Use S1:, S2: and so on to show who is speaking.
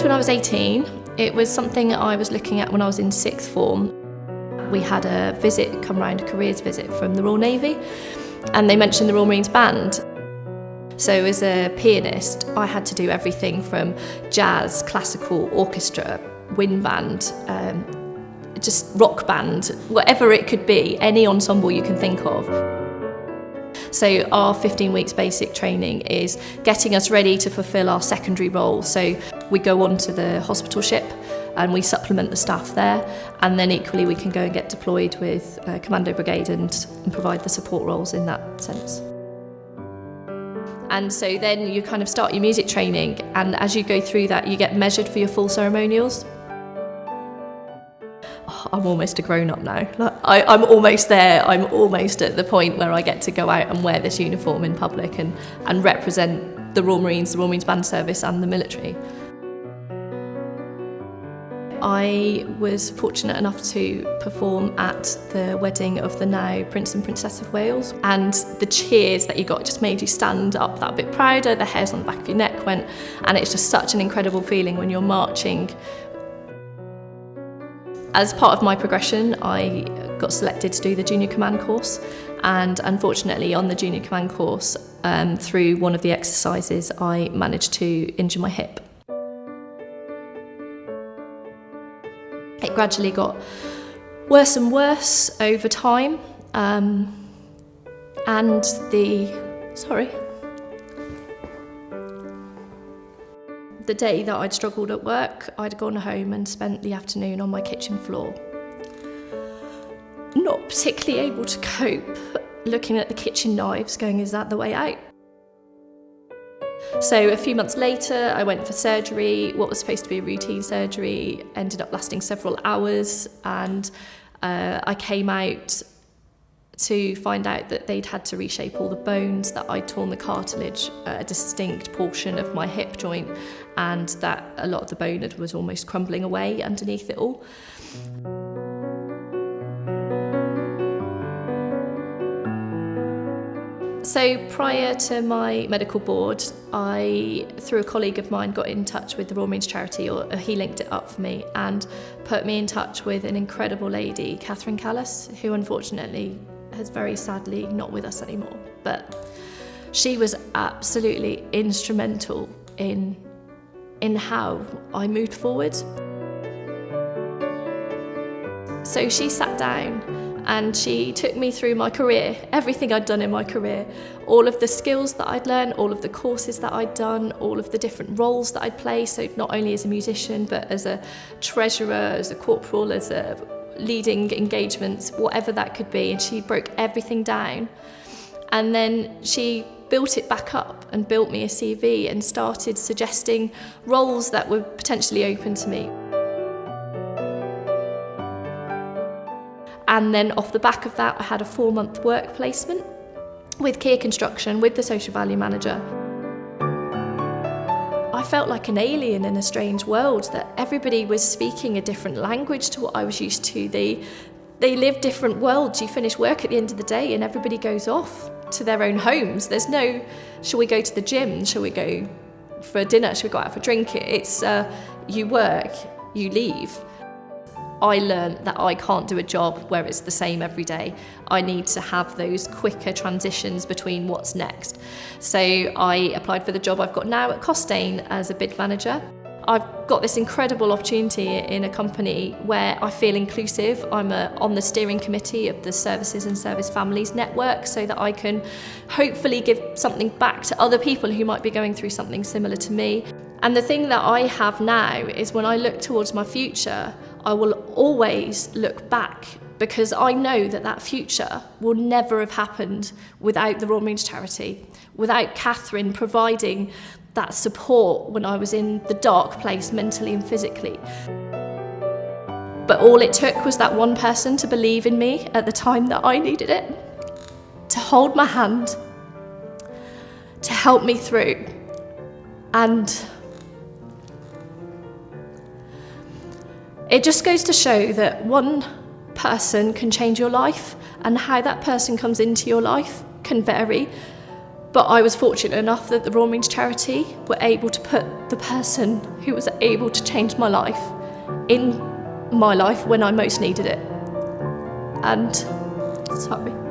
S1: when I was 18. It was something that I was looking at when I was in sixth form. We had a visit come round, a careers visit from the Royal Navy, and they mentioned the Royal Marines Band. So as a pianist, I had to do everything from jazz, classical, orchestra, wind band, just rock band, whatever it could be, any ensemble you can think of. So our 15 weeks basic training is getting us ready to fulfil our secondary role. So we go on to the hospital ship and we supplement the staff there, and then equally we can go and get deployed with Commando Brigade and provide the support roles in that sense. And so then you kind of start your music training, and as you go through that you get measured for your full ceremonials. I'm almost a grown-up now. I'm almost there. I'm almost at the point where I get to go out and wear this uniform in public and represent the Royal Marines Band Service and the military. I was fortunate enough to perform at the wedding of the now Prince and Princess of Wales, and the cheers that you got just made you stand up that bit prouder, the hairs on the back of your neck went, and it's just such an incredible feeling when you're marching. As part of my progression, I got selected to do the junior command course, and unfortunately on the junior command course, through one of the exercises, I managed to injure my hip. It gradually got worse and worse over time, and the day that I'd struggled at work, I'd gone home and spent the afternoon on my kitchen floor. Not particularly able to cope, looking at the kitchen knives going, is that the way out? So a few months later, I went for surgery. What was supposed to be a routine surgery ended up lasting several hours, and I came out to find out that they'd had to reshape all the bones, that I'd torn the cartilage, a distinct portion of my hip joint, and that a lot of the bone was almost crumbling away underneath it all. So prior to my medical board, I, through a colleague of mine, got in touch with the Royal Marines Charity, or he linked it up for me and put me in touch with an incredible lady, Catherine Callis, who unfortunately is very sadly not with us anymore. But she was absolutely instrumental in how I moved forward. So she sat down and she took me through my career, everything I'd done in my career, all of the skills that I'd learned, all of the courses that I'd done, all of the different roles that I'd played, so not only as a musician, but as a treasurer, as a corporal, as a leading engagements, whatever that could be, and she broke everything down. And then she built it back up and built me a CV and started suggesting roles that were potentially open to me. And then off the back of that, I had a 4-month work placement with Kier Construction, with the social value manager. I felt like an alien in a strange world, that everybody was speaking a different language to what I was used to. They live different worlds. You finish work at the end of the day and everybody goes off to their own homes. There's no, shall we go to the gym? Shall we go for dinner? Shall we go out for a drink? It's you work, you leave. I learned that I can't do a job where it's the same every day. I need to have those quicker transitions between what's next. So I applied for the job I've got now at Costain as a bid manager. I've got this incredible opportunity in a company where I feel inclusive. I'm on the steering committee of the Services and Service Families Network, so that I can hopefully give something back to other people who might be going through something similar to me. And the thing that I have now is, when I look towards my future, I will always look back, because I know that that future will never have happened without the Royal Marines Charity, without Catherine providing that support when I was in the dark place mentally and physically. But all it took was that one person to believe in me at the time that I needed it, to hold my hand, to help me through. And it just goes to show that one person can change your life, and how that person comes into your life can vary. But I was fortunate enough that the Royal Marines Charity were able to put the person who was able to change my life in my life when I most needed it. And, sorry.